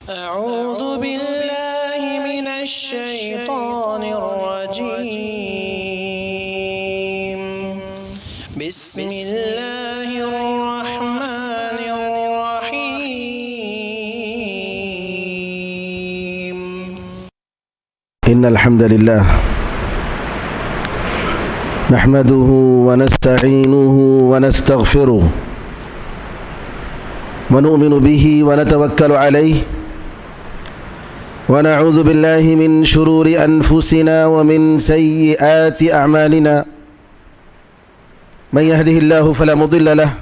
أعوذ بالله من الشيطان الرجيم بسم الله الرحمن الرحيم إن الحمد لله نحمده ونستعينه ونستغفره ونؤمن به ونتوكل عليه ونعوذ بالله من شرور أنفسنا ومن سيئات أعمالنا من يهده الله فلا مضل له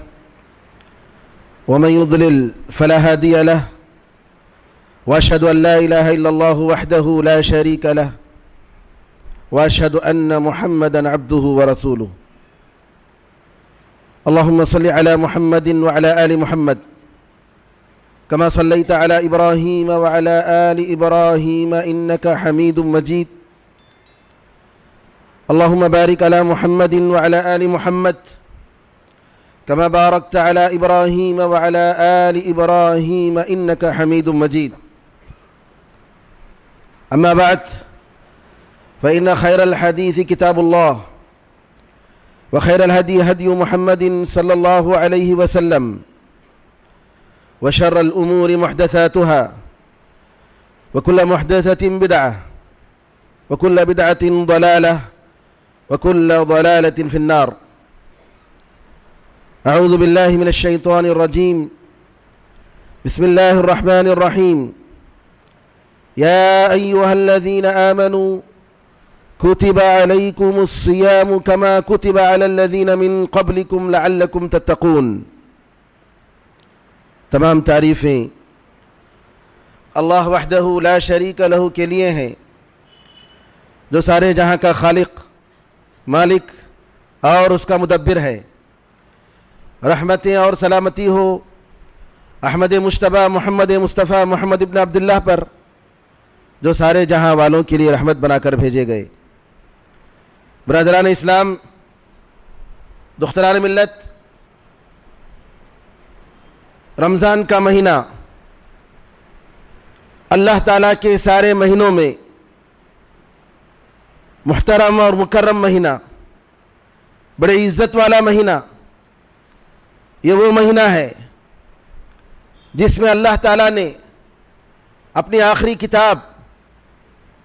ومن يضلل فلا هادي له وأشهد أن لا إله إلا الله وحده لا شريك له وأشهد أن محمدا عبده ورسوله اللهم صل على محمد وعلى آل محمد كما صليت على إبراهيم وعلى آل إبراهيم إنك حميد مجيد اللهم بارك على محمد وعلى آل محمد كما باركت على إبراهيم وعلى آل إبراهيم إنك حميد مجيد أما بعد فإن خير الحديث كتاب الله وخير الهدي هدي محمد صلى الله عليه وسلم وشر الأمور محدثاتها وكل محدثة بدعة وكل بدعة ضلالة وكل ضلالة في النار أعوذ بالله من الشيطان الرجيم بسم الله الرحمن الرحيم يا أيها الذين آمنوا كتب عليكم الصيام كما كتب على الذين من قبلكم لعلكم تتقون تمام تعریفیں اللہ وحدہ لا شریک لہ کے لیے ہیں جو سارے جہاں کا خالق مالک اور اس کا مدبر ہے۔ رحمتیں اور سلامتی ہو احمد مجتبیٰ محمد مصطفیٰ محمد ابن عبداللہ پر جو سارے جہاں والوں کے لیے رحمت بنا کر بھیجے گئے۔ برادران اسلام، دختران ملت، رمضان کا مہینہ اللہ تعالیٰ کے سارے مہینوں میں محترم اور مکرم مہینہ، بڑے عزت والا مہینہ۔ یہ وہ مہینہ ہے جس میں اللہ تعالیٰ نے اپنی آخری کتاب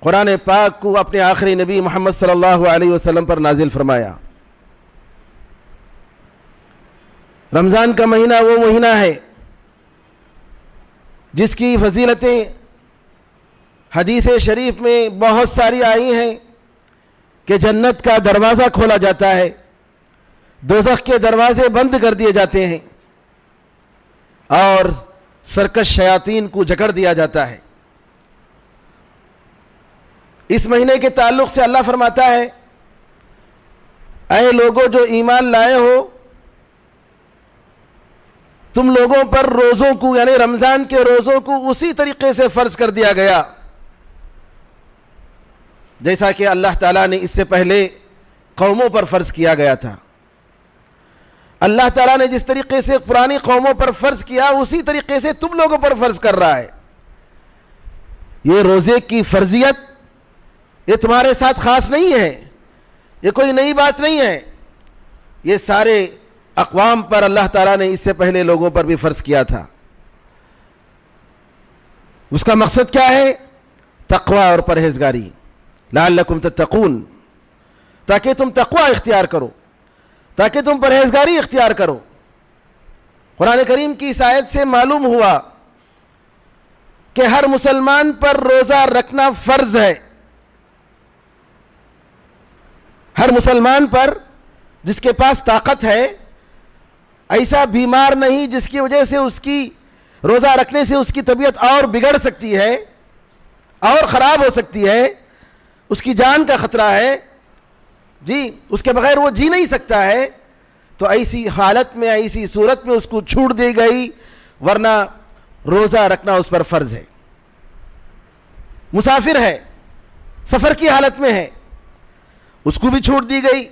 قرآن پاک کو اپنے آخری نبی محمد صلی اللہ علیہ وسلم پر نازل فرمایا۔ رمضان کا مہینہ وہ مہینہ ہے جس کی فضیلتیں حدیث شریف میں بہت ساری آئی ہیں کہ جنت کا دروازہ کھولا جاتا ہے، دوزخ کے دروازے بند کر دیے جاتے ہیں اور سرکش شیاطین کو جکڑ دیا جاتا ہے۔ اس مہینے کے تعلق سے اللہ فرماتا ہے، اے لوگو جو ایمان لائے ہو، تم لوگوں پر روزوں کو یعنی رمضان کے روزوں کو اسی طریقے سے فرض کر دیا گیا جیسا کہ اللہ تعالیٰ نے اس سے پہلے قوموں پر فرض کیا گیا تھا۔ اللہ تعالیٰ نے جس طریقے سے پرانی قوموں پر فرض کیا اسی طریقے سے تم لوگوں پر فرض کر رہا ہے۔ یہ روزے کی فرضیت یہ تمہارے ساتھ خاص نہیں ہے، یہ کوئی نئی بات نہیں ہے، یہ سارے اقوام پر اللہ تعالیٰ نے اس سے پہلے لوگوں پر بھی فرض کیا تھا۔ اس کا مقصد کیا ہے؟ تقوی اور پرہیزگاری، لعلکم تتقون، تاکہ تم تقوی اختیار کرو، تاکہ تم پرہیزگاری اختیار کرو۔ قرآن کریم کی اس آیت سے معلوم ہوا کہ ہر مسلمان پر روزہ رکھنا فرض ہے۔ ہر مسلمان پر جس کے پاس طاقت ہے، ایسا بیمار نہیں جس کی وجہ سے اس کی روزہ رکھنے سے اس کی طبیعت اور بگڑ سکتی ہے اور خراب ہو سکتی ہے، اس کی جان کا خطرہ ہے، جی اس کے بغیر وہ جی نہیں سکتا ہے، تو ایسی حالت میں ایسی صورت میں اس کو چھوٹ دی گئی، ورنہ روزہ رکھنا اس پر فرض ہے۔ مسافر ہے، سفر کی حالت میں ہے، اس کو بھی چھوٹ دی گئی،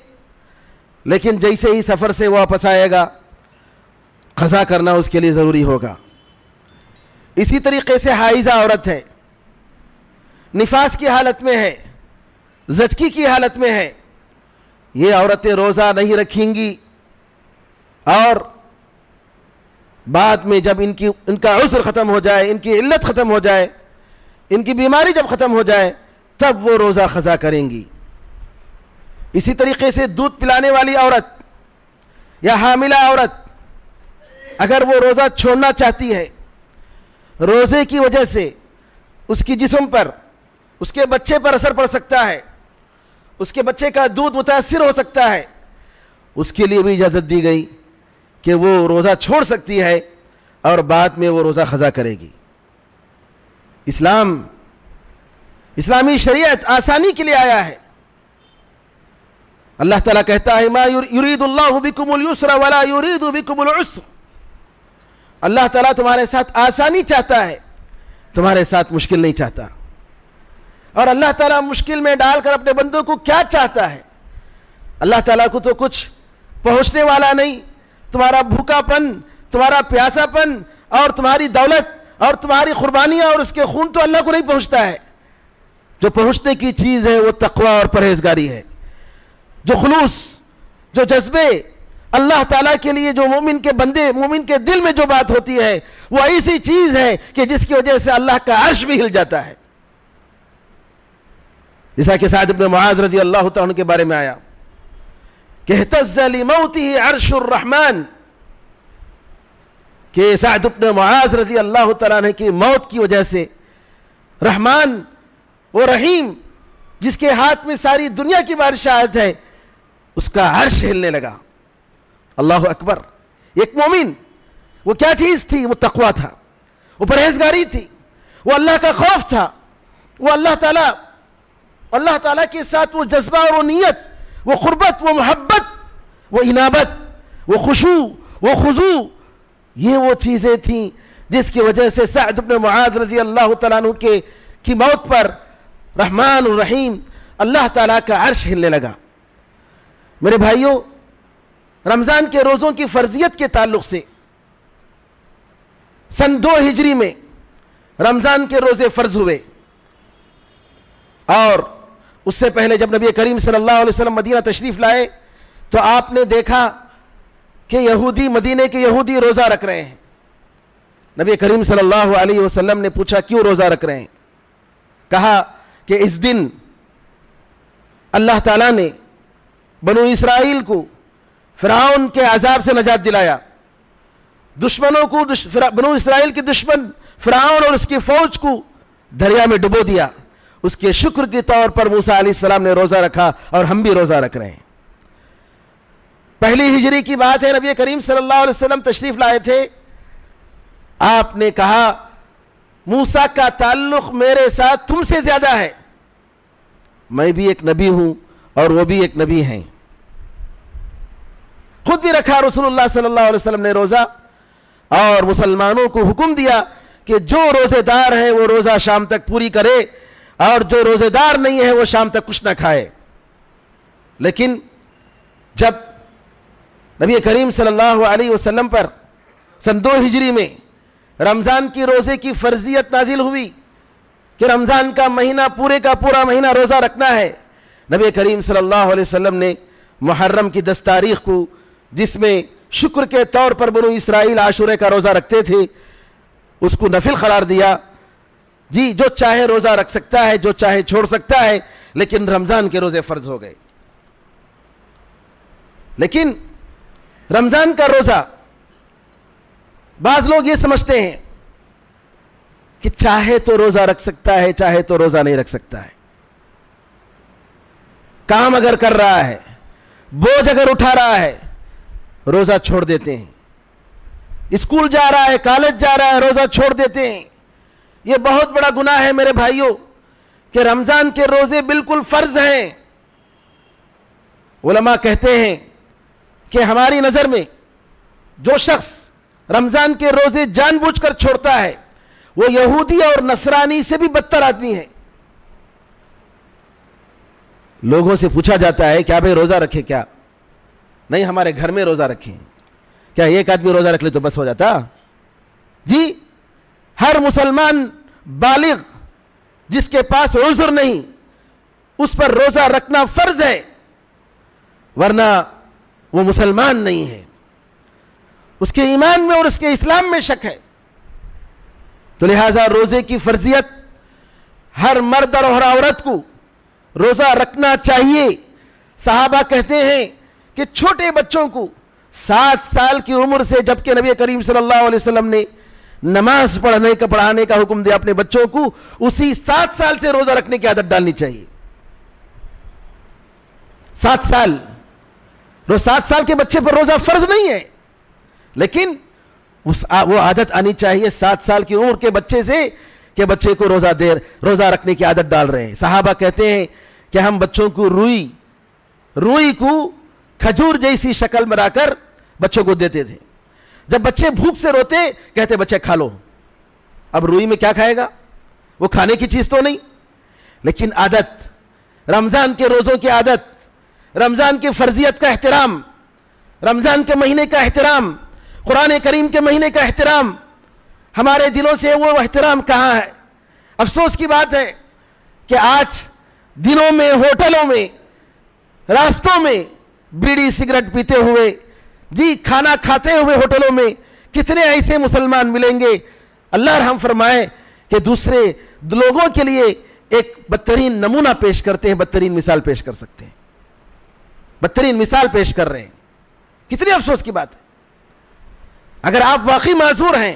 لیکن جیسے ہی سفر سے واپس آئے گا قضا کرنا اس کے لیے ضروری ہوگا۔ اسی طریقے سے حائضہ عورت ہے، نفاس کی حالت میں ہے، زچگی کی حالت میں ہے، یہ عورتیں روزہ نہیں رکھیں گی، اور بعد میں جب ان کا عذر ختم ہو جائے، ان کی علت ختم ہو جائے، ان کی بیماری جب ختم ہو جائے، تب وہ روزہ قضا کریں گی۔ اسی طریقے سے دودھ پلانے والی عورت یا حاملہ عورت اگر وہ روزہ چھوڑنا چاہتی ہے، روزے کی وجہ سے اس کی جسم پر، اس کے بچے پر اثر پڑ سکتا ہے، اس کے بچے کا دودھ متاثر ہو سکتا ہے، اس کے لیے بھی اجازت دی گئی کہ وہ روزہ چھوڑ سکتی ہے اور بعد میں وہ روزہ قضا کرے گی۔ اسلامی شریعت آسانی کے لیے آیا ہے۔ اللہ تعالیٰ کہتا ہے ما یرید اللہ بکم اليسر ولا یرید بکم العسر، اللہ تعالیٰ تمہارے ساتھ آسانی چاہتا ہے، تمہارے ساتھ مشکل نہیں چاہتا۔ اور اللہ تعالیٰ مشکل میں ڈال کر اپنے بندوں کو کیا چاہتا ہے؟ اللہ تعالیٰ کو تو کچھ پہنچنے والا نہیں، تمہارا بھوکا پن، تمہارا پیاسا پن اور تمہاری دولت اور تمہاری قربانیاں اور اس کے خون تو اللہ کو نہیں پہنچتا ہے۔ جو پہنچنے کی چیز ہے وہ تقوی اور پرہیزگاری ہے، جو خلوص، جو جذبے اللہ تعالیٰ کے لیے، جو مومن کے بندے، مومن کے دل میں جو بات ہوتی ہے، وہ ایسی چیز ہے کہ جس کی وجہ سے اللہ کا عرش بھی ہل جاتا ہے۔ جیسا کہ سعد بن معاذ رضی اللہ تعالیٰ عنہ کے بارے میں آیا کہ اہتز لموتہ عرش الرحمن، کہ سعد بن معاذ رضی اللہ تعالیٰ عنہ کی موت کی وجہ سے رحمان و رحیم، جس کے ہاتھ میں ساری دنیا کی بادشاہت ہے، اس کا عرش ہلنے لگا۔ اللہ اکبر۔ ایک مومن، وہ کیا چیز تھی؟ وہ تقوی تھا، وہ پرہیزگاری تھی، وہ اللہ کا خوف تھا، وہ اللہ تعالیٰ کے ساتھ وہ جذبہ اور وہ نیت، وہ قربت، وہ محبت، وہ انابت، وہ خشوع، وہ خضوع، یہ وہ چیزیں تھیں جس کی وجہ سے سعد بن معاذ رضی اللہ تعالیٰ عنہ کی موت پر رحمان الرحیم اللہ تعالیٰ کا عرش ہلنے لگا۔ میرے بھائیوں، رمضان کے روزوں کی فرضیت کے تعلق سے سن 2 ہجری میں رمضان کے روزے فرض ہوئے، اور اس سے پہلے جب نبی کریم صلی اللہ علیہ وسلم مدینہ تشریف لائے تو آپ نے دیکھا کہ مدینے کے یہودی روزہ رکھ رہے ہیں۔ نبی کریم صلی اللہ علیہ وسلم نے پوچھا کیوں روزہ رکھ رہے ہیں؟ کہا کہ اس دن اللہ تعالیٰ نے بنو اسرائیل کو فرعون کے عذاب سے نجات دلایا، دشمنوں کو بنو اسرائیل کے دشمن فرعون اور اس کی فوج کو دریا میں ڈبو دیا، اس کے شکر کے طور پر موسیٰ علیہ السلام نے روزہ رکھا، اور ہم بھی روزہ رکھ رہے ہیں۔ پہلی ہجری کی بات ہے، نبی کریم صلی اللہ علیہ وسلم تشریف لائے تھے، آپ نے کہا موسیٰ کا تعلق میرے ساتھ تم سے زیادہ ہے، میں بھی ایک نبی ہوں اور وہ بھی ایک نبی ہیں۔ خود بھی رکھا رسول اللہ صلی اللہ علیہ وسلم نے روزہ، اور مسلمانوں کو حکم دیا کہ جو روزے دار ہیں وہ روزہ شام تک پوری کرے، اور جو روزے دار نہیں ہے وہ شام تک کچھ نہ کھائے۔ لیکن جب نبی کریم صلی اللہ علیہ وسلم پر سن 2 ہجری میں رمضان کی روزے کی فرضیت نازل ہوئی کہ رمضان کا مہینہ پورے کا پورا مہینہ روزہ رکھنا ہے، نبی کریم صلی اللہ علیہ وسلم نے محرم کی 10 تاریخ کو، جس میں شکر کے طور پر بنو اسرائیل عاشورے کا روزہ رکھتے تھے، اس کو نفل قرار دیا۔ جی، جو چاہے روزہ رکھ سکتا ہے، جو چاہے چھوڑ سکتا ہے، لیکن رمضان کے روزے فرض ہو گئے۔ لیکن رمضان کا روزہ بعض لوگ یہ سمجھتے ہیں کہ چاہے تو روزہ رکھ سکتا ہے، چاہے تو روزہ نہیں رکھ سکتا ہے۔ کام اگر کر رہا ہے، بوجھ اگر اٹھا رہا ہے، روزہ چھوڑ دیتے ہیں۔ اسکول جا رہا ہے، کالج جا رہا ہے، روزہ چھوڑ دیتے ہیں۔ یہ بہت بڑا گناہ ہے میرے بھائیوں کہ رمضان کے روزے بالکل فرض ہیں۔ علماء کہتے ہیں کہ ہماری نظر میں جو شخص رمضان کے روزے جان بوجھ کر چھوڑتا ہے وہ یہودی اور نصرانی سے بھی بدتر آدمی ہے۔ لوگوں سے پوچھا جاتا ہے کیا بھئی روزہ رکھے کیا؟ نہیں، ہمارے گھر میں روزہ رکھیں۔ کیا ایک آدمی روزہ رکھ لے تو بس ہو جاتا؟ جی، ہر مسلمان بالغ جس کے پاس عذر نہیں اس پر روزہ رکھنا فرض ہے، ورنہ وہ مسلمان نہیں ہے، اس کے ایمان میں اور اس کے اسلام میں شک ہے۔ تو لہذا روزے کی فرضیت ہر مرد اور ہر عورت کو روزہ رکھنا چاہیے۔ صحابہ کہتے ہیں کہ چھوٹے بچوں کو 7 سال کی عمر سے، جبکہ نبی کریم صلی اللہ علیہ وسلم نے نماز پڑھانے کا حکم دیا اپنے بچوں کو، اسی 7 سال سے روزہ رکھنے کی عادت ڈالنی چاہیے۔ 7 سال، 7 سال کے بچے پر روزہ فرض نہیں ہے، لیکن وہ عادت آنی چاہیے 7 سال کی عمر کے بچے سے کہ بچے کو روزہ رکھنے کی عادت ڈال رہے ہیں۔ صحابہ کہتے ہیں کہ ہم بچوں کو روئی کو کھجور جیسی شکل بنا کر بچوں کو دیتے تھے۔ جب بچے بھوک سے روتے کہتے بچے کھا لو۔ اب روئی میں کیا کھائے گا؟ وہ کھانے کی چیز تو نہیں، لیکن عادت، رمضان کے روزوں کی عادت، رمضان کی فرضیت کا احترام، رمضان کے مہینے کا احترام، قرآن کریم کے مہینے کا احترام، ہمارے دلوں سے وہ احترام کہاں ہے؟ افسوس کی بات ہے کہ آج دنوں میں، ہوٹلوں میں، راستوں میں بیڑی سگریٹ پیتے ہوئے، کھانا کھاتے ہوئے ہوٹلوں میں کتنے ایسے مسلمان ملیں گے، اللہ رحم فرمائے، کہ دوسرے لوگوں کے لیے ایک بدترین نمونہ پیش کرتے ہیں، بدترین مثال پیش کر سکتے ہیں، بدترین مثال پیش کر رہے ہیں۔ کتنی افسوس کی بات ہے۔ اگر آپ واقعی معذور ہیں،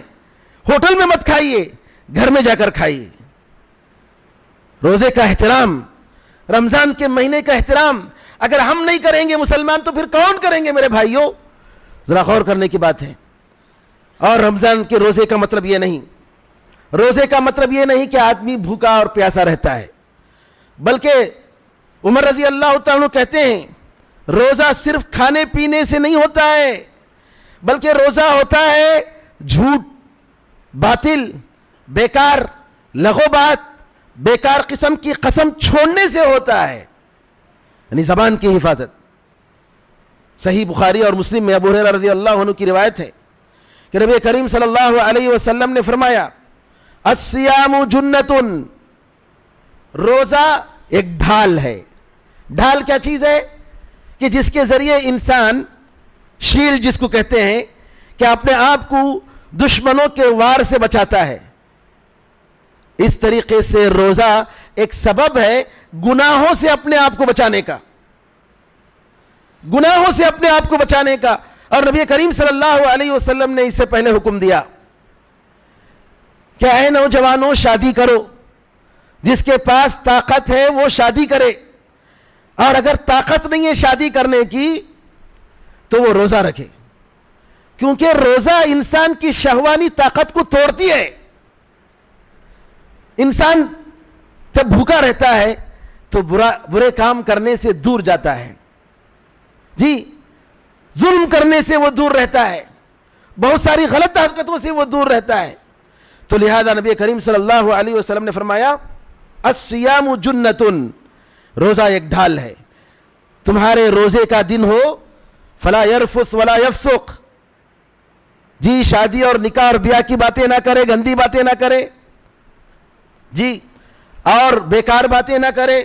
ہوٹل میں مت کھائیے، گھر میں جا کر کھائیے۔ روزے کا احترام، رمضان کے مہینے کا احترام اگر ہم نہیں کریں گے مسلمان تو پھر کون کریں گے؟ میرے بھائیوں، ذرا غور کرنے کی بات ہے۔ اور رمضان کے روزے کا مطلب یہ نہیں، روزے کا مطلب یہ نہیں کہ آدمی بھوکا اور پیاسا رہتا ہے، بلکہ عمر رضی اللہ تعالیٰ عنہ کہتے ہیں روزہ صرف کھانے پینے سے نہیں ہوتا ہے، بلکہ روزہ ہوتا ہے جھوٹ، باطل، بیکار لغو بات، بیکار قسم کی قسم چھوڑنے سے ہوتا ہے، یعنی زبان کی حفاظت۔ صحیح بخاری اور مسلم میں ابو ہریرہ رضی اللہ عنہ کی روایت ہے کہ نبی کریم صلی اللہ علیہ وسلم نے فرمایا الصیام جنۃ، روزہ ایک ڈھال ہے۔ ڈھال کیا چیز ہے؟ کہ جس کے ذریعے انسان، شیل جس کو کہتے ہیں، کہ اپنے آپ کو دشمنوں کے وار سے بچاتا ہے۔ اس طریقے سے روزہ ایک سبب ہے گناہوں سے اپنے آپ کو بچانے کا، گناہوں سے اپنے آپ کو بچانے کا۔ اور نبی کریم صلی اللہ علیہ وسلم نے اس سے پہلے حکم دیا کہ اے نوجوانوں شادی کرو، جس کے پاس طاقت ہے وہ شادی کرے، اور اگر طاقت نہیں ہے شادی کرنے کی تو وہ روزہ رکھے، کیونکہ روزہ انسان کی شہوانی طاقت کو توڑتی ہے۔ انسان جب بھوکا رہتا ہے تو برے کام کرنے سے دور جاتا ہے، ظلم کرنے سے وہ دور رہتا ہے، بہت ساری غلط حرکتوں سے وہ دور رہتا ہے۔ تو لہذا نبی کریم صلی اللہ علیہ وسلم نے فرمایا الصیام جنۃ، روزہ ایک ڈھال ہے۔ تمہارے روزے کا دن ہو فلا یرفث ولا یفسق، شادی اور نکاح اور بیاہ کی باتیں نہ کرے، گندی باتیں نہ کرے، اور بیکار باتیں نہ کرے،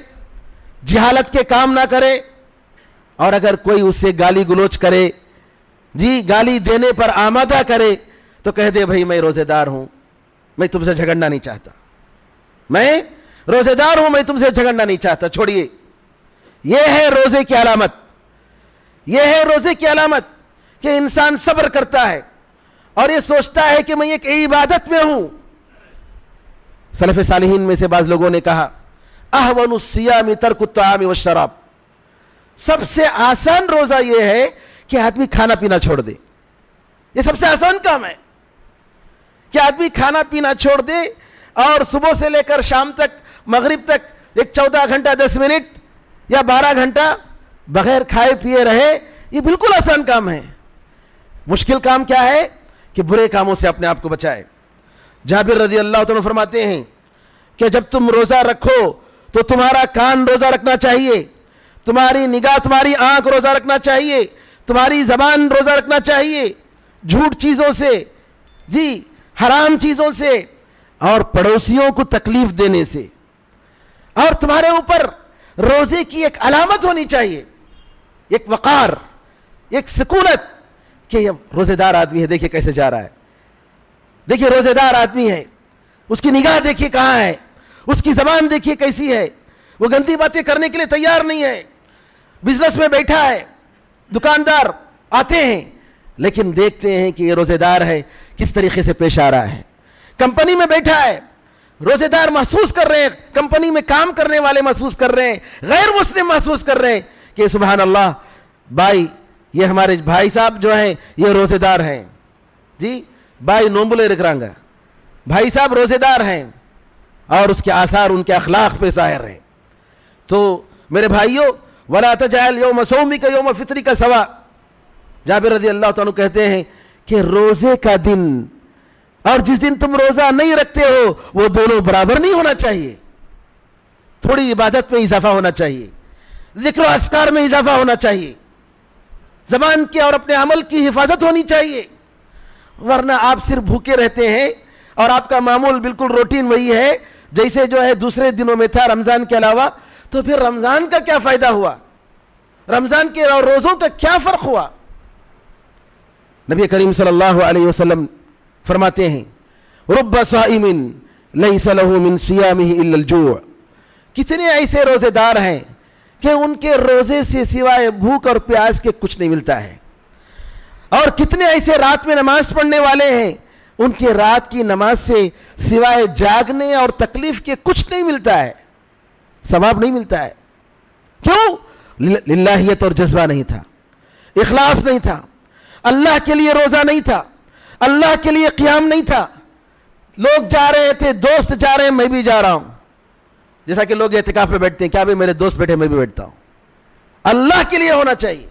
جہالت کے کام نہ کرے، اور اگر کوئی اس سے گالی گلوچ کرے، گالی دینے پر آمادہ کرے تو کہہ دے بھائی میں روزے دار ہوں، میں تم سے جھگڑنا نہیں چاہتا، میں روزے دار ہوں، میں تم سے جھگڑنا نہیں چاہتا، چھوڑیے۔ یہ ہے روزے کی علامت، یہ ہے روزے کی علامت کہ انسان صبر کرتا ہے اور یہ سوچتا ہے کہ میں ایک عبادت میں ہوں۔ سلف صالحین میں سے بعض لوگوں نے کہا احون الصیام ترک الطعام والشراب، سب سے آسان روزہ یہ ہے کہ آدمی کھانا پینا چھوڑ دے، یہ سب سے آسان کام ہے کہ آدمی کھانا پینا چھوڑ دے اور صبح سے لے کر شام تک، مغرب تک ایک 14 گھنٹہ 10 منٹ یا 12 گھنٹہ بغیر کھائے پیے رہے، یہ بالکل آسان کام ہے۔ مشکل کام کیا ہے کہ برے کاموں سے اپنے آپ کو بچائے۔ جابر رضی اللہ عنہ فرماتے ہیں کہ جب تم روزہ رکھو تو تمہارا کان روزہ رکھنا چاہیے، تمہاری نگاہ، تمہاری آنکھ روزہ رکھنا چاہیے، تمہاری زبان روزہ رکھنا چاہیے، جھوٹ چیزوں سے، حرام چیزوں سے، اور پڑوسیوں کو تکلیف دینے سے. اور تمہارے اوپر روزے کی ایک علامت ہونی چاہیے, ایک وقار, ایک سکونت کہ یہ روزے دار آدمی ہے, دیکھیے کیسے جا رہا ہے, دیکھیے روزے دار آدمی ہے, اس کی نگاہ دیکھیے کہاں ہے, اس کی زبان دیکھیے کیسی ہے, وہ گندی باتیں کرنے کے لیے تیار نہیں ہے, بزنس میں بیٹھا ہے, دکاندار آتے ہیں لیکن دیکھتے ہیں کہ یہ روزے دار ہے, کس طریقے سے پیش آ رہا ہے. کمپنی میں بیٹھا ہے, روزے دار محسوس کر رہے ہیں, کمپنی میں کام کرنے والے محسوس کر رہے ہیں, غیر مسلم محسوس کر رہے ہیں کہ سبحان اللہ بھائی یہ ہمارے بھائی صاحب جو ہیں یہ روزے دار ہیں. جی بھائی نومبلے رکھرانگا, بھائی صاحب روزے دار ہیں, اور اس کے آثار ان کے اخلاق پہ ظاہر ہیں. تو میرے بھائیوں, وَلَا تَجْعَلْ يَوْمَ صَوْمِكَ يَوْمَ فِطْرِكَ سَوَاءً, جابر رضی اللہ تعالیٰ کہتے ہیں کہ روزے کا دن اور جس دن تم روزہ نہیں رکھتے ہو وہ دونوں برابر نہیں ہونا چاہیے. تھوڑی عبادت میں اضافہ ہونا چاہیے, ذکر و اذکار میں اضافہ ہونا چاہیے, زبان کی اور اپنے عمل کی حفاظت ہونی چاہیے. ورنہ آپ صرف بھوکے رہتے ہیں اور آپ کا معمول بالکل روٹین وہی ہے جیسے جو ہے دوسرے دنوں میں تھا رمضان کے علاوہ, تو پھر رمضان کا کیا فائدہ ہوا, رمضان کے اور روزوں کا کیا فرق ہوا. نبی کریم صلی اللہ علیہ وسلم فرماتے ہیں رب صائم لیس له من صیامه الا الجوع, کتنے ایسے روزے دار ہیں کہ ان کے روزے سے سوائے بھوک اور پیاس کے کچھ نہیں ملتا ہے, اور کتنے ایسے رات میں نماز پڑھنے والے ہیں ان کے رات کی نماز سے سوائے جاگنے اور تکلیف کے کچھ نہیں ملتا ہے, ثواب نہیں ملتا ہے. کیوں؟ للہیت اور جذبہ نہیں تھا, اخلاص نہیں تھا, اللہ کے لیے روزہ نہیں تھا, اللہ کے لیے قیام نہیں تھا. لوگ جا رہے تھے, دوست جا رہے ہیں میں بھی جا رہا ہوں, جیسا کہ لوگ اعتکاف میں بیٹھتے ہیں, کیا بھی میرے دوست بیٹھے میں بھی بیٹھتا ہوں. اللہ کے لیے ہونا چاہیے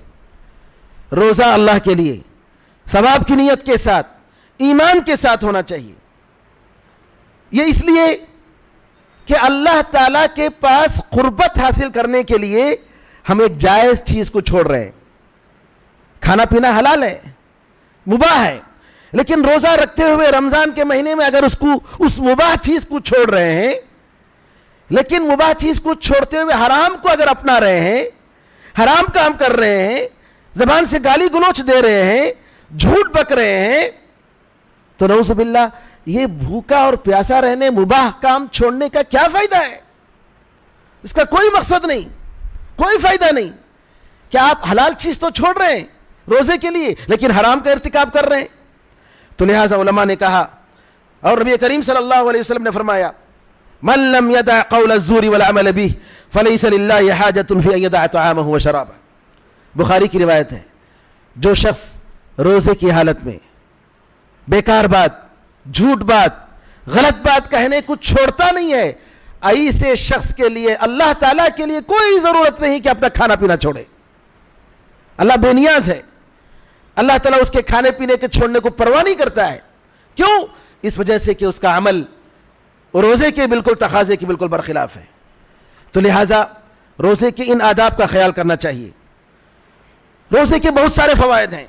روزہ, اللہ کے لیے ثواب کی نیت کے ساتھ, ایمان کے ساتھ ہونا چاہیے. یہ اس لیے کہ اللہ تعالیٰ کے پاس قربت حاصل کرنے کے لیے ہم ایک جائز چیز کو چھوڑ رہے ہیں. کھانا پینا حلال ہے, مباح ہے, لیکن روزہ رکھتے ہوئے رمضان کے مہینے میں اگر اس مباح چیز کو چھوڑ رہے ہیں, لیکن مباح چیز کو چھوڑتے ہوئے حرام کو اگر اپنا رہے ہیں, حرام کام کر رہے ہیں, زبان سے گالی گلوچ دے رہے ہیں, جھوٹ بک رہے ہیں, تو نعوذ باللہ یہ بھوکا اور پیاسا رہنے, مباح کام چھوڑنے کا کیا فائدہ ہے؟ اس کا کوئی مقصد نہیں, کوئی فائدہ نہیں. کیا آپ حلال چیز تو چھوڑ رہے ہیں روزے کے لیے, لیکن حرام کا ارتکاب کر رہے ہیں. تو لہٰذا علماء نے کہا, اور نبی کریم صلی اللہ علیہ وسلم نے فرمایا من لم يدع قول الزور والعمل به فليس لله حاجة في ان يدع طعامه وشرابه. بخاری کی روایت ہے, جو شخص روزے کی حالت میں بیکار بات, جھوٹ بات, غلط بات کہنے کو چھوڑتا نہیں ہے, ایسے شخص کے لیے اللہ تعالیٰ کے لیے کوئی ضرورت نہیں کہ اپنا کھانا پینا چھوڑے. اللہ بے نیاز ہے, اللہ تعالیٰ اس کے کھانے پینے کے چھوڑنے کو پرواہ نہیں کرتا ہے. کیوں؟ اس وجہ سے کہ اس کا عمل روزے کے بالکل تقاضے کے بالکل برخلاف ہے. تو لہٰذا روزے کے ان آداب کا خیال کرنا چاہیے. روزے کے بہت سارے فوائد ہیں.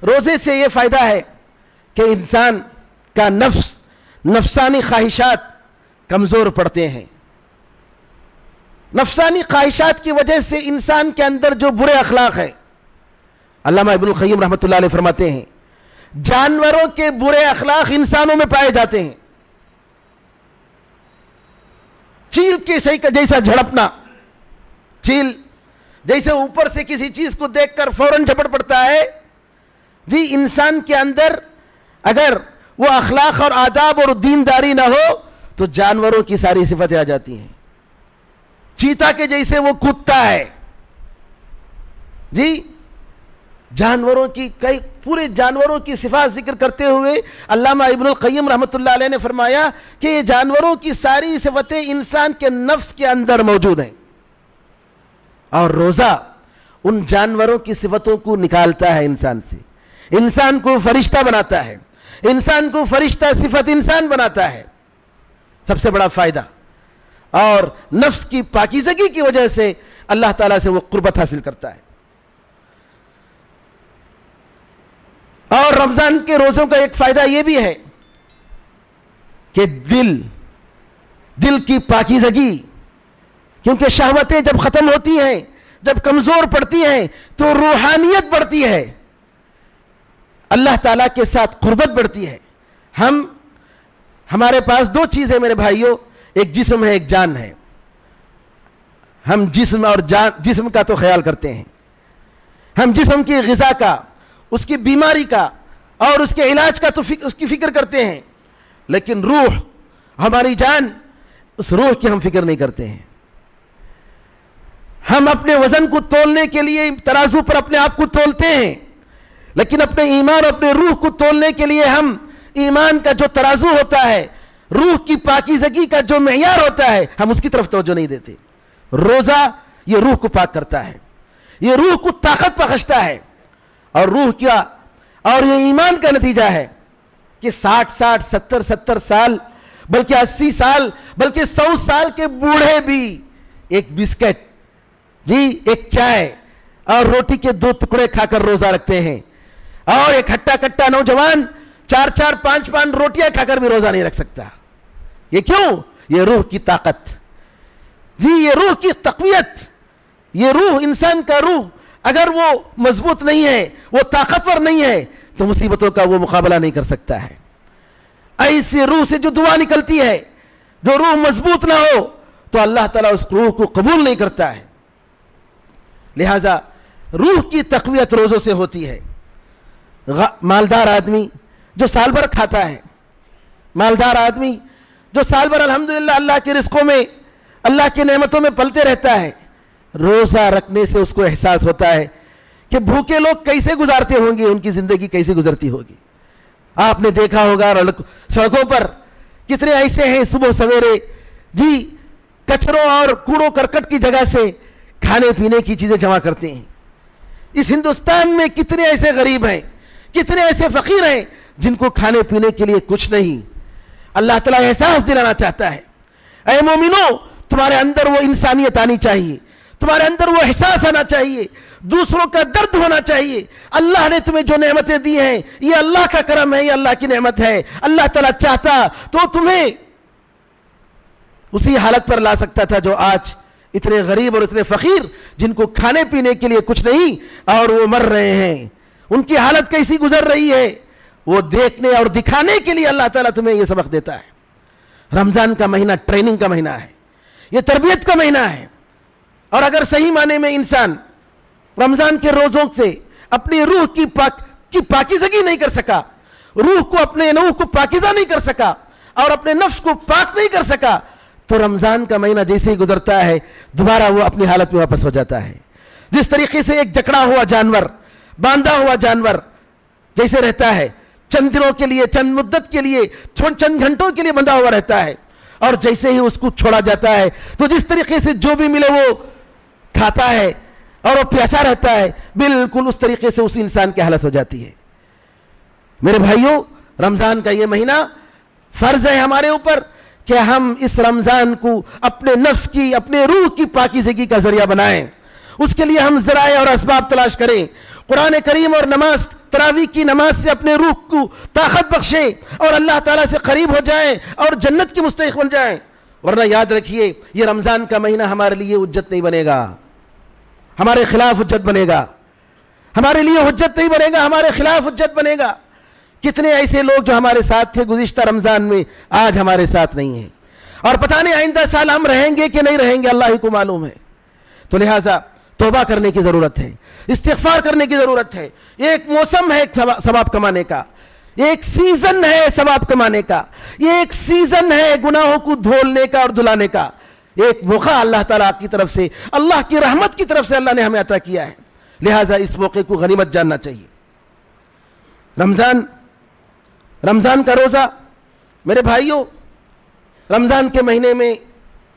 روزے سے یہ فائدہ ہے کہ انسان کا نفسانی خواہشات کمزور پڑتے ہیں. نفسانی خواہشات کی وجہ سے انسان کے اندر جو برے اخلاق ہیں, علامہ ابن القیم رحمۃ اللہ علیہ فرماتے ہیں جانوروں کے برے اخلاق انسانوں میں پائے جاتے ہیں. چیل کے جیسا جھڑپنا, چیل جیسے اوپر سے کسی چیز کو دیکھ کر فوراً جھپٹ پڑتا ہے, جی انسان کے اندر اگر وہ اخلاق اور آداب اور دینداری نہ ہو تو جانوروں کی ساری صفتیں آ جاتی ہیں. چیتا کے جیسے وہ کودتا ہے, جی جانوروں کی پورے جانوروں کی صفات ذکر کرتے ہوئے علامہ ابن القیم رحمۃ اللہ علیہ نے فرمایا کہ یہ جانوروں کی ساری صفتیں انسان کے نفس کے اندر موجود ہیں, اور روزہ ان جانوروں کی صفتوں کو نکالتا ہے انسان سے, انسان کو فرشتہ بناتا ہے, انسان کو فرشتہ صفت انسان بناتا ہے. سب سے بڑا فائدہ, اور نفس کی پاکیزگی کی وجہ سے اللہ تعالیٰ سے وہ قربت حاصل کرتا ہے. اور رمضان کے روزوں کا ایک فائدہ یہ بھی ہے کہ دل کی پاکیزگی، کیونکہ شہوتیں جب ختم ہوتی ہیں، جب کمزور پڑتی ہیں تو روحانیت بڑھتی ہے، اللہ تعالیٰ کے ساتھ قربت بڑھتی ہے۔ ہمارے پاس دو چیزیں میرے بھائیوں، ایک جسم ہے، ایک جان ہے۔ ہم جسم اور جسم کا تو خیال کرتے ہیں، ہم جسم کی غذا کا، اس کی بیماری کا اور اس کے علاج کا تو اس کی فکر کرتے ہیں، لیکن روح، ہماری جان، اس روح کی ہم فکر نہیں کرتے ہیں۔ ہم اپنے وزن کو تولنے کے لیے ترازو پر اپنے آپ کو تولتے ہیں، لیکن اپنے ایمان اور اپنے روح کو تولنے کے لیے ہم ایمان کا جو ترازو ہوتا ہے، روح کی پاکیزگی کا جو معیار ہوتا ہے، ہم اس کی طرف توجہ نہیں دیتے۔ روزہ یہ روح کو پاک کرتا ہے، یہ روح کو طاقت بخشتا ہے، اور روح کیا، اور یہ ایمان کا نتیجہ ہے کہ 60 70 سال بلکہ 80 سال بلکہ 100 سال کے بوڑھے بھی ایک بسکٹ، ایک چائے اور روٹی کے 2 ٹکڑے کھا کر روزہ رکھتے ہیں، اور ایک ہٹا کٹا نوجوان 4 5 روٹیاں کھا کر بھی روزہ نہیں رکھ سکتا۔ یہ کیوں؟ یہ روح کی طاقت، یہ روح کی تقویت، یہ روح، انسان کا روح اگر وہ مضبوط نہیں ہے، وہ طاقتور نہیں ہے، تو مصیبتوں کا وہ مقابلہ نہیں کر سکتا ہے۔ ایسی روح سے جو دعا نکلتی ہے، جو روح مضبوط نہ ہو تو اللہ تعالیٰ اس روح کو قبول نہیں کرتا ہے۔ لہذا روح کی تقویت روزوں سے ہوتی ہے۔ مالدار آدمی جو سال بھر کھاتا ہے، مالدار آدمی جو سال بھر الحمدللہ اللہ کے رزقوں میں، اللہ کی نعمتوں میں پلتے رہتا ہے، روزہ رکھنے سے اس کو احساس ہوتا ہے کہ بھوکے لوگ کیسے گزارتے ہوں گے، ان کی زندگی کیسے گزرتی ہوگی۔ آپ نے دیکھا ہوگا سڑکوں پر کتنے ایسے ہیں صبح سویرے کچروں اور کوڑوں کرکٹ کی جگہ سے کھانے پینے کی چیزیں جمع کرتے ہیں۔ اس ہندوستان میں کتنے ایسے غریب ہیں، کتنے ایسے فقیر ہیں جن کو کھانے پینے کے لیے کچھ نہیں۔ اللہ تعالیٰ احساس دلانا چاہتا ہے، اے مومنو، تمہارے اندر وہ انسانیت آنی چاہیے، تمہارے اندر وہ احساس آنا چاہیے، دوسروں کا درد ہونا چاہیے۔ اللہ نے تمہیں جو نعمتیں دی ہیں، یہ اللہ کا کرم ہے، یہ اللہ کی نعمت ہے۔ اللہ تعالیٰ چاہتا تو تمہیں اسی حالت پر لا سکتا تھا جو آج اتنے غریب اور اتنے فقیر، جن کو کھانے پینے کے لیے کچھ نہیں اور وہ مر رہے ہیں، ان کی حالت کیسی گزر رہی ہے، وہ دیکھنے اور دکھانے کے لیے اللہ تعالیٰ تمہیں یہ سبق دیتا ہے۔ رمضان کا مہینہ ٹریننگ کا مہینہ ہے، یہ تربیت کا مہینہ ہے، اور اگر صحیح معنی میں انسان رمضان کے روزوں سے اپنی روح کی پاکیزگی نہیں کر سکا، اپنے روح کو پاکیزہ نہیں کر سکا اور اپنے نفس کو پاک نہیں کر سکا، تو رمضان کا مہینہ جیسے ہی گزرتا ہے دوبارہ وہ اپنی حالت میں واپس ہو جاتا ہے۔ جس طریقے سے ایک جکڑا ہوا جانور، باندھا ہوا جانور جیسے رہتا ہے، چند دنوں کے لیے، چند مدت کے لیے، چند گھنٹوں کے لیے بندھا ہوا رہتا ہے، اور جیسے ہی اس کو چھوڑا جاتا ہے تو جس طریقے سے جو بھی ملے وہ کھاتا ہے اور وہ پیاسا رہتا ہے، بالکل اس طریقے سے اس انسان کی حالت ہو جاتی ہے۔ میرے بھائیوں، رمضان کا یہ مہینہ فرض ہے ہمارے اوپر کہ ہم اس رمضان کو اپنے نفس کی، اپنے روح کی پاکیزگی کا ذریعہ بنائیں۔ اس کے لیے ہم ذرائع اور اسباب تلاش کریں، قرآن کریم اور نماز، تراویح کی نماز سے اپنے روح کو طاقت بخشیں اور اللہ تعالیٰ سے قریب ہو جائیں اور جنت کی مستحق بن جائیں۔ ورنہ یاد رکھیے، یہ رمضان کا مہینہ ہمارے لیے حجت نہیں بنے گا، ہمارے خلاف حجت بنے گا، ہمارے لیے حجت نہیں بنے گا، ہمارے خلاف حجت بنے گا۔ کتنے ایسے لوگ جو ہمارے ساتھ تھے گزشتہ رمضان میں، آج ہمارے ساتھ نہیں ہیں، اور پتہ نہیں آئندہ سال ہم رہیں گے کہ نہیں رہیں گے، اللہ ہی کو معلوم ہے۔ تو لہٰذا توبہ کرنے کی ضرورت ہے، استغفار کرنے کی ضرورت ہے۔ یہ ایک موسم ہے ثواب کمانے کا، یہ ایک سیزن ہے ثواب کمانے کا، یہ ایک سیزن ہے گناہوں کو دھولنے کا اور دھلانے کا، ایک موقع اللہ تعالیٰ کی طرف سے، اللہ کی رحمت کی طرف سے اللہ نے ہمیں عطا کیا ہے۔ لہٰذا اس موقع کو غنیمت جاننا چاہیے۔ رمضان کا روزہ، میرے بھائیوں، رمضان کے مہینے میں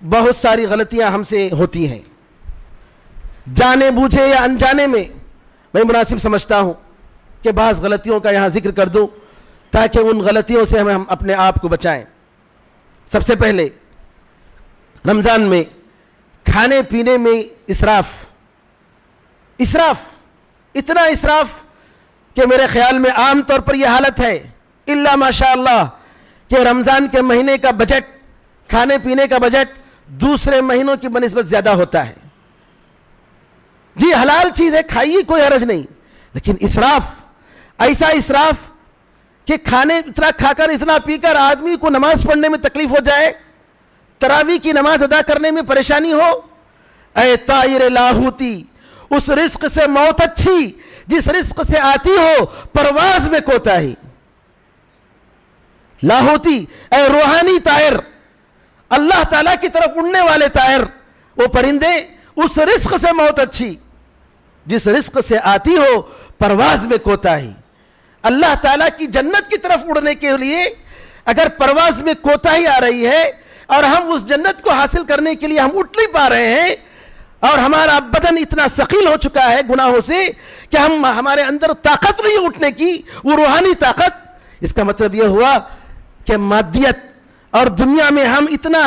بہت ساری غلطیاں ہم سے ہوتی ہیں، جانے بوجھے یا انجانے میں۔ میں مناسب سمجھتا ہوں کہ بعض غلطیوں کا یہاں ذکر کر دوں تاکہ ان غلطیوں سے ہم اپنے آپ کو بچائیں۔ سب سے پہلے رمضان میں کھانے پینے میں اسراف، اتنا اسراف کہ میرے خیال میں عام طور پر یہ حالت ہے، الا ماشاء اللہ، کہ رمضان کے مہینے کا بجٹ، کھانے پینے کا بجٹ دوسرے مہینوں کی بنسبت زیادہ ہوتا ہے. جی حلال چیز ہے، کھائیے، کوئی حرج نہیں، لیکن اسراف، ایسا اسراف کہ کھانے اتنا کھا کر اتنا پی کر آدمی کو نماز پڑھنے میں تکلیف ہو جائے، تراویح کی نماز ادا کرنے میں پریشانی ہو. اے طائر لاہوتی، اس رزق سے موت اچھی جس رزق سے آتی ہو پرواز میں کوتاہی. لاہوتی اے روحانی طائر، اللہ تعالیٰ کی طرف اڑنے والے طائر، وہ پرندے، اس رزق سے موت اچھی جس رزق سے آتی ہو پرواز میں کوتاہی. اللہ تعالیٰ کی جنت کی طرف اڑنے کے لیے اگر پرواز میں کوتاہی آ رہی ہے اور ہم اس جنت کو حاصل کرنے کے لیے ہم اٹھ نہیں پا رہے ہیں اور ہمارا بدن اتنا ثقیل ہو چکا ہے گناہوں سے کہ ہمارے اندر طاقت نہیں اٹھنے کی، وہ روحانی طاقت، اس کا مطلب یہ ہوا کہ مادیت اور دنیا میں ہم اتنا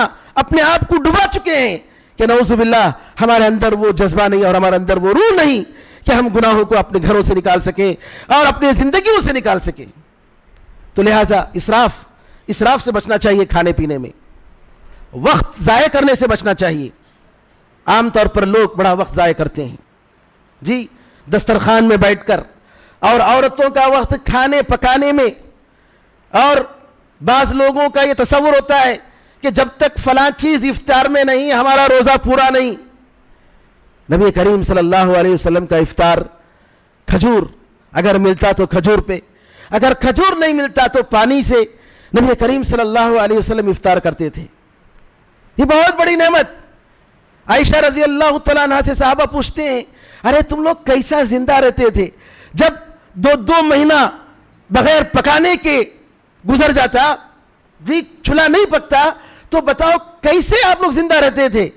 اپنے آپ کو ڈبا چکے ہیں کہ نعوذ باللہ ہمارے اندر وہ جذبہ نہیں اور ہمارے اندر وہ روح نہیں کہ ہم گناہوں کو اپنے گھروں سے نکال سکیں اور اپنے زندگیوں سے نکال سکیں. تو لہٰذا اسراف سے بچنا چاہیے. کھانے پینے میں وقت ضائع کرنے سے بچنا چاہیے. عام طور پر لوگ بڑا وقت ضائع کرتے ہیں جی دسترخوان میں بیٹھ کر، اور عورتوں کا وقت کھانے پکانے میں، اور بعض لوگوں کا یہ تصور ہوتا ہے کہ جب تک فلاں چیز افطار میں نہیں ہمارا روزہ پورا نہیں. نبی کریم صلی اللہ علیہ وسلم کا افطار کھجور، اگر ملتا تو کھجور پہ، اگر کھجور نہیں ملتا تو پانی سے نبی کریم صلی اللہ علیہ وسلم افطار کرتے تھے. یہ بہت بڑی نعمت. عائشہ رضی اللہ تعالیٰ عنہ سے صحابہ پوچھتے ہیں، ارے تم لوگ کیسا زندہ رہتے تھے جب دو مہینہ بغیر پکانے کے گزر جاتا، بھی چولہا نہیں پکتا، تو بتاؤ کیسے آپ لوگ زندہ رہتے تھے؟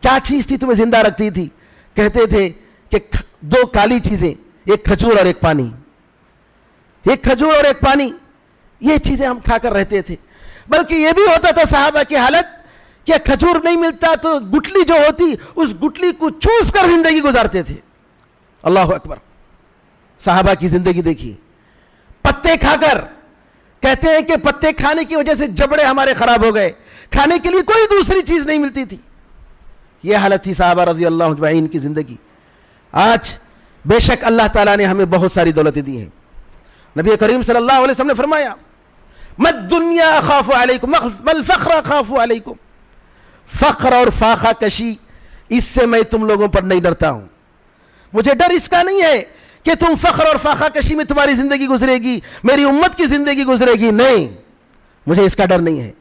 کیا چیز تھی تمہیں زندہ رکھتی تھی؟ کہتے تھے کہ دو کالی چیزیں، ایک کھجور اور ایک پانی. ایک کھجور اور ایک پانی، یہ چیزیں ہم کھا کر رہتے تھے. بلکہ یہ بھی ہوتا تھا صحابہ کی حالت کہ کھجور نہیں ملتا تو گٹلی جو ہوتی اس گٹلی کو چوس کر زندگی گزارتے تھے. اللہ اکبر. صحابہ کی زندگی دیکھیے. پتے کھا کر، کہتے ہیں کہ پتے کھانے کی وجہ سے جبڑے ہمارے خراب ہو گئے، کھانے کے لیے کوئی دوسری چیز نہیں ملتی تھی. یہ حالت تھی صحابہ رضی اللہ اجمعین کی زندگی. آج بے شک اللہ تعالیٰ نے ہمیں بہت ساری دولتیں دی ہیں. نبی کریم صلی اللہ علیہ وسلم نے فرمایا، مَا الدُّنْيَا أَخَافُ عَلَيْكُمْ مَا الْفَقْرَ أَخَافُ عَلَيْكُمْ. فقر اور فاقہ کشی، اس سے میں تم لوگوں پر نہیں ڈرتا ہوں. مجھے ڈر اس کا نہیں ہے کہ تم فخر اور فاقہ کشی میں تمہاری زندگی گزرے گی، میری امت کی زندگی گزرے گی. نہیں، مجھے اس کا ڈر نہیں ہے.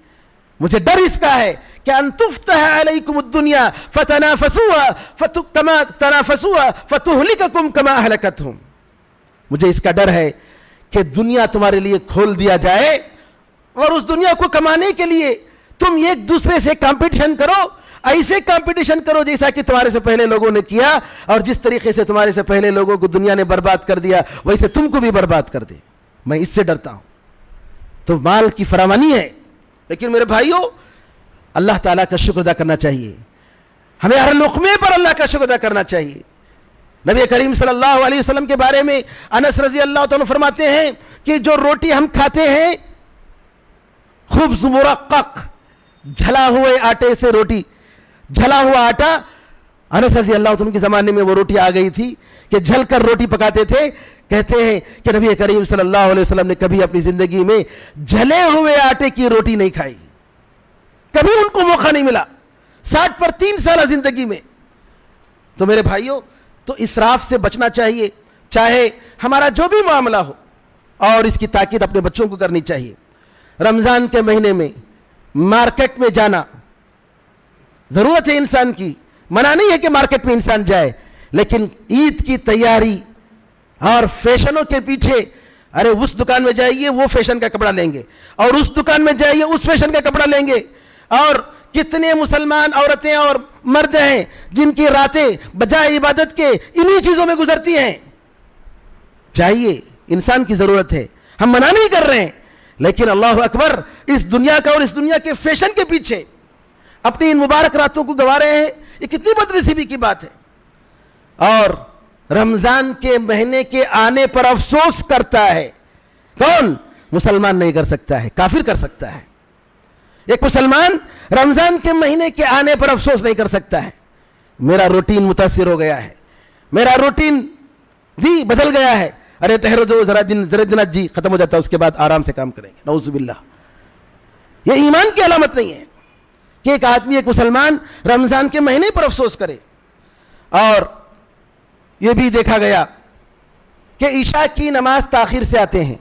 مجھے ڈر اس کا ہے کہ ان تفتح علیکم الدنیا فتنافسوها کما تنافسوها فتہلککم کما اہلکتہم. مجھے اس کا ڈر ہے کہ دنیا تمہارے لیے کھول دیا جائے اور اس دنیا کو کمانے کے لیے تم ایک دوسرے سے کمپٹیشن کرو، ایسے کمپٹیشن کرو جیسا کہ تمہارے سے پہلے لوگوں نے کیا، اور جس طریقے سے تمہارے سے پہلے لوگوں کو دنیا نے برباد کر دیا ویسے تم کو بھی برباد کر دے. میں اس سے ڈرتا ہوں. تو مال کی فراوانی ہے، لیکن میرے بھائیوں اللہ تعالیٰ کا شکر ادا کرنا چاہیے. ہمیں ہر لقمے پر اللہ کا شکر ادا کرنا چاہیے. نبی کریم صلی اللہ علیہ وسلم کے بارے میں انس رضی اللہ تعالیٰ فرماتے ہیں کہ جو روٹی ہم کھاتے ہیں، خبز مرقق، جھلا ہوئے آٹے سے روٹی، جھلا ہوا آٹا. انس رضی اللہ عنہ کے زمانے میں وہ روٹی آ گئی تھی کہ جھل کر روٹی پکاتے تھے. کہتے ہیں کہ نبی کریم صلی اللہ علیہ وسلم نے کبھی اپنی زندگی میں جھلے ہوئے آٹے کی روٹی نہیں کھائی، کبھی ان کو موقع نہیں ملا 60 پر 3 سالہ زندگی میں. تو میرے بھائیوں، تو اسراف سے بچنا چاہیے، چاہے ہمارا جو بھی معاملہ ہو، اور اس کی تاکید اپنے بچوں کو کرنی چاہیے. رمضان کے مہینے میں مارکیٹ میں جانا ضرورت ہے انسان کی، منع نہیں ہے کہ مارکیٹ میں انسان جائے، لیکن عید کی تیاری اور فیشنوں کے پیچھے، ارے اس دکان میں جائیے وہ فیشن کا کپڑا لیں گے، اور اس دکان میں جائیے اس فیشن کا کپڑا لیں گے. اور کتنے مسلمان عورتیں اور مرد ہیں جن کی راتیں بجائے عبادت کے انہی چیزوں میں گزرتی ہیں. چاہیے، انسان کی ضرورت ہے، ہم منع نہیں کر رہے ہیں، لیکن اللہ اکبر، اس دنیا کا اور اس دنیا کے فیشن کے پیچھے اپنی ان مبارک راتوں کو گوا رہے ہیں. یہ کتنی بدنصیبی کی بات ہے. اور رمضان کے مہینے کے آنے پر افسوس کرتا ہے کون؟ مسلمان نہیں کر سکتا ہے، کافر کر سکتا ہے۔ ایک مسلمان رمضان کے مہینے کے آنے پر افسوس نہیں کر سکتا ہے، میرا روٹین متاثر ہو گیا ہے، میرا روٹین جی بدل گیا ہے، ارے ٹھہرو جو ذرا دن جی ختم ہو جاتا ہے، اس کے بعد آرام سے کام کریں گے، نعوذ باللہ۔ یہ ایمان کی علامت نہیں ہے کہ ایک آدمی، ایک مسلمان رمضان کے مہینے پر افسوس کرے۔ اور یہ بھی دیکھا گیا کہ عشاء کی نماز تاخیر سے آتے ہیں،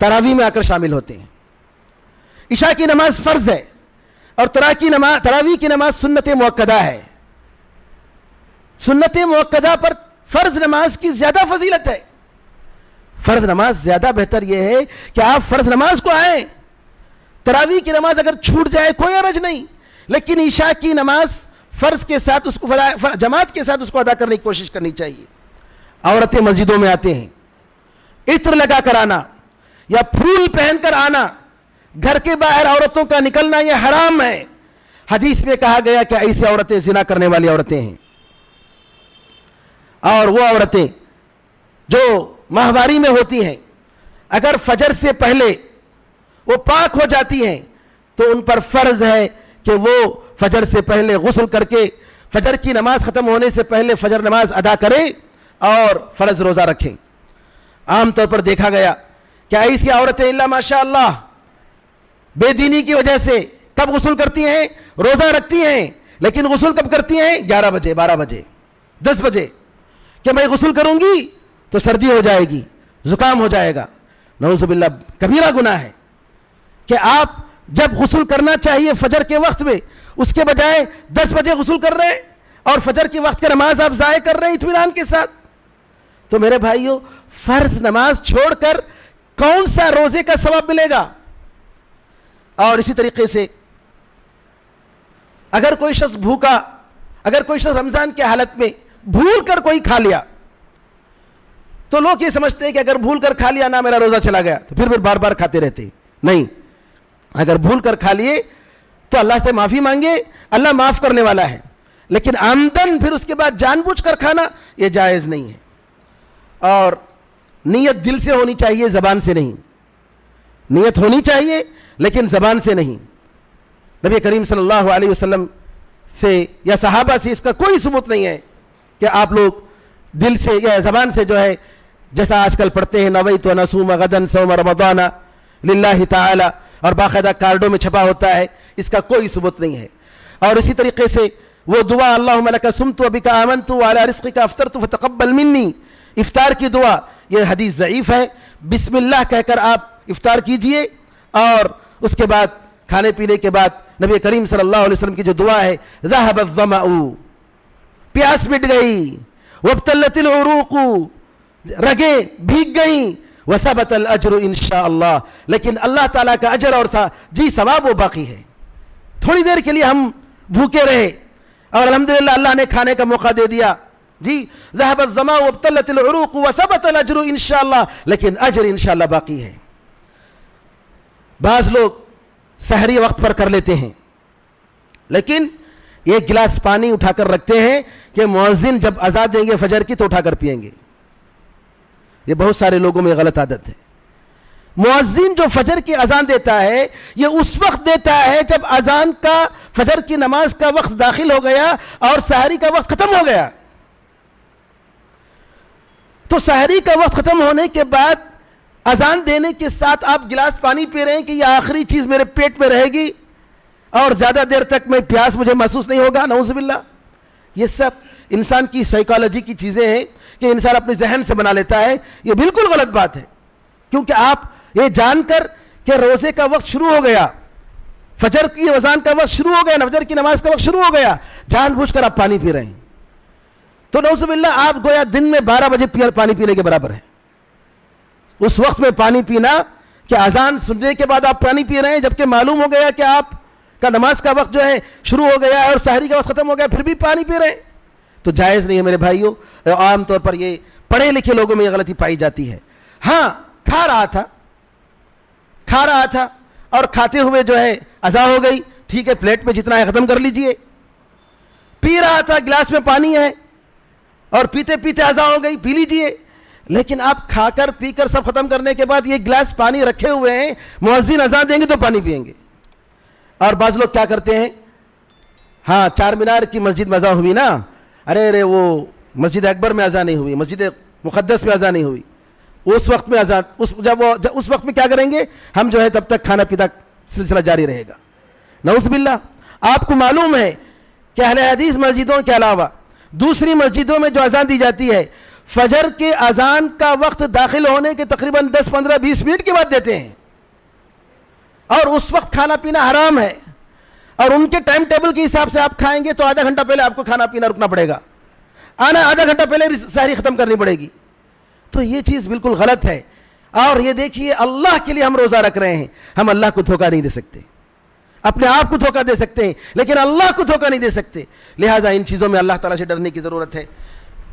تراویح میں آ کر شامل ہوتے ہیں۔ عشاء کی نماز فرض ہے اور تراویح کی نماز سنت مؤکدہ ہے۔ سنت مؤکدہ پر فرض نماز کی زیادہ فضیلت ہے۔ فرض نماز زیادہ بہتر یہ ہے کہ آپ فرض نماز کو آئیں۔ تراویح کی نماز اگر چھوٹ جائے کوئی حرج نہیں، لیکن عشاء کی نماز فرض کے ساتھ اس کو جماعت کے ساتھ اس کو ادا کرنے کی کوشش کرنی چاہیے۔ عورتیں مسجدوں میں آتے ہیں، عطر لگا کر آنا یا پھول پہن کر آنا، گھر کے باہر عورتوں کا نکلنا یہ حرام ہے۔ حدیث میں کہا گیا کہ ایسی عورتیں زنا کرنے والی عورتیں ہیں، اور وہ عورتیں جو ماہواری میں ہوتی ہیں اگر فجر سے پہلے وہ پاک ہو جاتی ہیں تو ان پر فرض ہے کہ وہ فجر سے پہلے غسل کر کے فجر کی نماز ختم ہونے سے پہلے فجر نماز ادا کریں اور فرض روزہ رکھیں۔ عام طور پر دیکھا گیا کہ ایسی عورتیں اللہ ماشاء اللہ بے دینی کی وجہ سے کب غسل کرتی ہیں؟ روزہ رکھتی ہیں، لیکن غسل کب کرتی ہیں؟ 11 بجے، 12 بجے، 10 بجے، کہ میں غسل کروں گی تو سردی ہو جائے گی، زکام ہو جائے گا۔ نعوذ باللہ، کبیرہ گناہ ہے کہ آپ جب غسل کرنا چاہیے فجر کے وقت میں، اس کے بجائے 10 بجے غسل کر رہے ہیں اور فجر کے وقت کی نماز آپ ضائع کر رہے ہیں اطمینان کے ساتھ۔ تو میرے بھائیو، فرض نماز چھوڑ کر کون سا روزے کا ثواب ملے گا؟ اور اسی طریقے سے اگر کوئی شخص بھوکا، اگر کوئی شخص رمضان کی حالت میں بھول کر کوئی کھا لیا تو لوگ یہ سمجھتے ہیں کہ اگر بھول کر کھا لیا نا میرا روزہ چلا گیا، تو پھر بار بار کھاتے رہتے ہیں۔ نہیں، اگر بھول کر کھا لیے تو اللہ سے معافی مانگے، اللہ معاف کرنے والا ہے، لیکن عمدن پھر اس کے بعد جان بوجھ کر کھانا یہ جائز نہیں ہے۔ اور نیت دل سے ہونی چاہیے، زبان سے نہیں۔ نیت ہونی چاہیے لیکن زبان سے نہیں۔ نبی کریم صلی اللہ علیہ وسلم سے یا صحابہ سے اس کا کوئی ثبوت نہیں ہے کہ آپ لوگ دل سے یا زبان سے جو ہے جیسا آج کل پڑھتے ہیں نویت و نصوم غدن صوم رمضان للہ تعالی، اور باقاعدہ کارڈوں میں چھپا ہوتا ہے، اس کا کوئی ثبوت نہیں ہے۔ اور اسی طریقے سے وہ دعا اللہم لک صمت وبک آمنت وعلی رزقک افطرت فتقبل منی، افطار کی دعا، یہ حدیث ضعیف ہے۔ بسم اللہ کہہ کر آپ افطار کیجئے، اور اس کے بعد کھانے پینے کے بعد نبی کریم صلی اللہ علیہ وسلم کی جو دعا ہے ذہب الظمأ، پیاس مٹ گئی، وابتلت العروق، رگیں بھیگ گئیں، وثبت الاجر انشاءاللہ، لیکن اللہ تعالیٰ کا اجر اور ثواب وہ باقی ہے۔ تھوڑی دیر کے لیے ہم بھوکے رہے اور الحمدللہ اللہ نے کھانے کا موقع دے دیا، جی ذهب الظمأ وابتلت العروق وثبت الاجر انشاءاللہ، لیکن اجر انشاءاللہ باقی ہے۔ بعض لوگ سحری وقت پر کر لیتے ہیں، لیکن ایک گلاس پانی اٹھا کر رکھتے ہیں کہ مؤذن جب اذان دیں گے فجر کی تو اٹھا کر پئیں گے۔ یہ بہت سارے لوگوں میں غلط عادت ہے۔ مؤذن جو فجر کی اذان دیتا ہے یہ اس وقت دیتا ہے جب اذان کا، فجر کی نماز کا وقت داخل ہو گیا اور سحری کا وقت ختم ہو گیا۔ تو سحری کا وقت ختم ہونے کے بعد اذان دینے کے ساتھ آپ گلاس پانی پی رہے ہیں کہ یہ آخری چیز میرے پیٹ میں رہے گی اور زیادہ دیر تک میں پیاس مجھے محسوس نہیں ہوگا، نعوذ باللہ۔ یہ سب انسان کی سائیکالوجی کی چیزیں ہیں کہ انسان اپنے ذہن سے بنا لیتا ہے، یہ بالکل غلط بات ہے، کیونکہ آپ یہ جان کر کہ روزے کا وقت شروع ہو گیا، فجر کی اذان کا وقت شروع ہو گیا، فجر کی نماز کا وقت شروع ہو گیا، جان بوجھ کر آپ پانی پی رہے ہیں، تو نعوذ باللہ آپ گویا دن میں 12 بجے پانی پینے کے برابر ہے۔ اس وقت میں پانی پینا کہ اذان سننے کے بعد آپ پانی پی رہے ہیں، جبکہ معلوم ہو گیا کہ آپ کا نماز کا وقت جو ہے شروع ہو گیا اور سحری کا وقت ختم ہو گیا، پھر بھی پانی پی رہے ہیں، تو جائز نہیں ہے میرے بھائیوں۔ عام طور پر یہ پڑھے لکھے لوگوں میں یہ غلطی پائی جاتی ہے۔ ہاں کھا رہا تھا اور کھاتے ہوئے جو ہے اذان ہو گئی، ٹھیک ہے پلیٹ میں جتنا ہے ختم کر لیجئے۔ پی رہا تھا، گلاس میں پانی ہے اور پیتے پیتے اذان ہو گئی، پی لیجئے، لیکن آپ کھا کر پی کر سب ختم کرنے کے بعد یہ گلاس پانی رکھے ہوئے ہیں، مؤذن اذان دیں گے تو پانی پئیں گے. اور بعض لوگ کیا کرتے ہیں، ہاں چار مینار کی مسجد میں اذان ہوئی نا، ارے وہ مسجد اکبر میں اذان نہیں ہوئی، مسجد مقدس میں اذان نہیں ہوئی، اس وقت میں اذان اس وقت میں کیا کریں گے ہم جو ہے تب تک کھانا پیتا سلسلہ جاری رہے گا. نعوذ باللہ. آپ کو معلوم ہے کہ اہل حدیث مسجدوں کے علاوہ دوسری مسجدوں میں جو اذان دی جاتی ہے فجر کے اذان کا وقت داخل ہونے کے تقریباً 10 15 20 منٹ کے بعد دیتے ہیں، اور اس وقت کھانا پینا حرام ہے، اور ان کے ٹائم ٹیبل کے حساب سے آپ کھائیں گے تو آدھا گھنٹہ پہلے آپ کو کھانا پینا رکنا پڑے گا، آنا آدھا گھنٹہ پہلے سحری ختم کرنی پڑے گی. تو یہ چیز بالکل غلط ہے. اور یہ دیکھیے اللہ کے لیے ہم روزہ رکھ رہے ہیں، ہم اللہ کو دھوکہ نہیں دے سکتے، اپنے آپ کو دھوکہ دے سکتے ہیں لیکن اللہ کو دھوکہ نہیں دے سکتے. لہٰذا ان چیزوں میں اللہ تعالیٰ سے ڈرنے کی ضرورت ہے.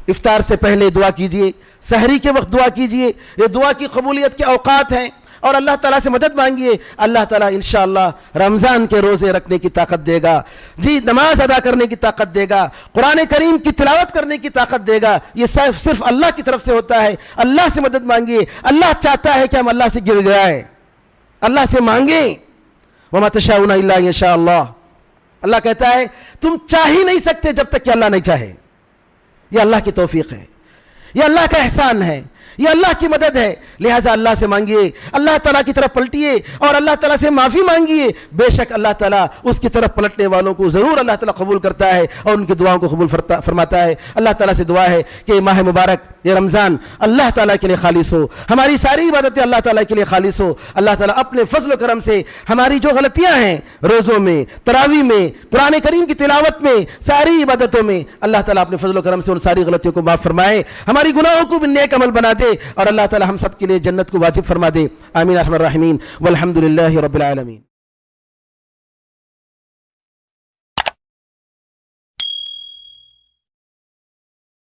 افطار سے پہلے دعا کیجئے، سحری کے وقت دعا کیجئے، یہ دعا کی قبولیت کے اوقات ہیں، اور اللہ تعالیٰ سے مدد مانگیے. اللہ تعالیٰ انشاءاللہ رمضان کے روزے رکھنے کی طاقت دے گا، جی نماز ادا کرنے کی طاقت دے گا، قرآن کریم کی تلاوت کرنے کی طاقت دے گا. یہ صرف اللہ کی طرف سے ہوتا ہے. اللہ سے مدد مانگیے. اللہ چاہتا ہے کہ ہم اللہ سے گر جائیں، اللہ سے مانگیں. وَمَا تَشَاءُونَ إِلَّا أَن يَشَاءَ اللَّهُ. اللہ کہتا ہے تم چاہ ہی نہیں سکتے جب تک کہ اللہ نہیں چاہے. یہ اللہ کی توفیق ہے، یہ اللہ کا احسان ہے، یہ اللہ کی مدد ہے. لہٰذا اللہ سے مانگیے، اللہ تعالیٰ کی طرف پلٹیے اور اللہ تعالیٰ سے معافی مانگیے. بے شک اللہ تعالیٰ اس کی طرف پلٹنے والوں کو ضرور اللہ تعالیٰ قبول کرتا ہے اور ان کی دعاؤں کو قبول فرماتا ہے. اللہ تعالیٰ سے دعا ہے کہ یہ ماہ مبارک، یہ رمضان اللہ تعالیٰ کے لیے خالص ہو، ہماری ساری عبادتیں اللہ تعالیٰ کے لیے خالص ہو. اللہ تعالیٰ اپنے فضل و کرم سے ہماری جو غلطیاں ہیں روزوں میں، تراویح میں، قرآن کریم کی تلاوت میں، ساری عبادتوں میں، اللہ تعالیٰ اپنے فضل و کرم سے ان ساری غلطیوں کو معاف فرمائے، ہماری گناہوں کو بھی نیک عمل بنا دے اور اللہ تعالیٰ ہم سب کے لیے جنت کو واجب فرما دے. آمین ارحم الراحمین والحمد للہ رب العالمین.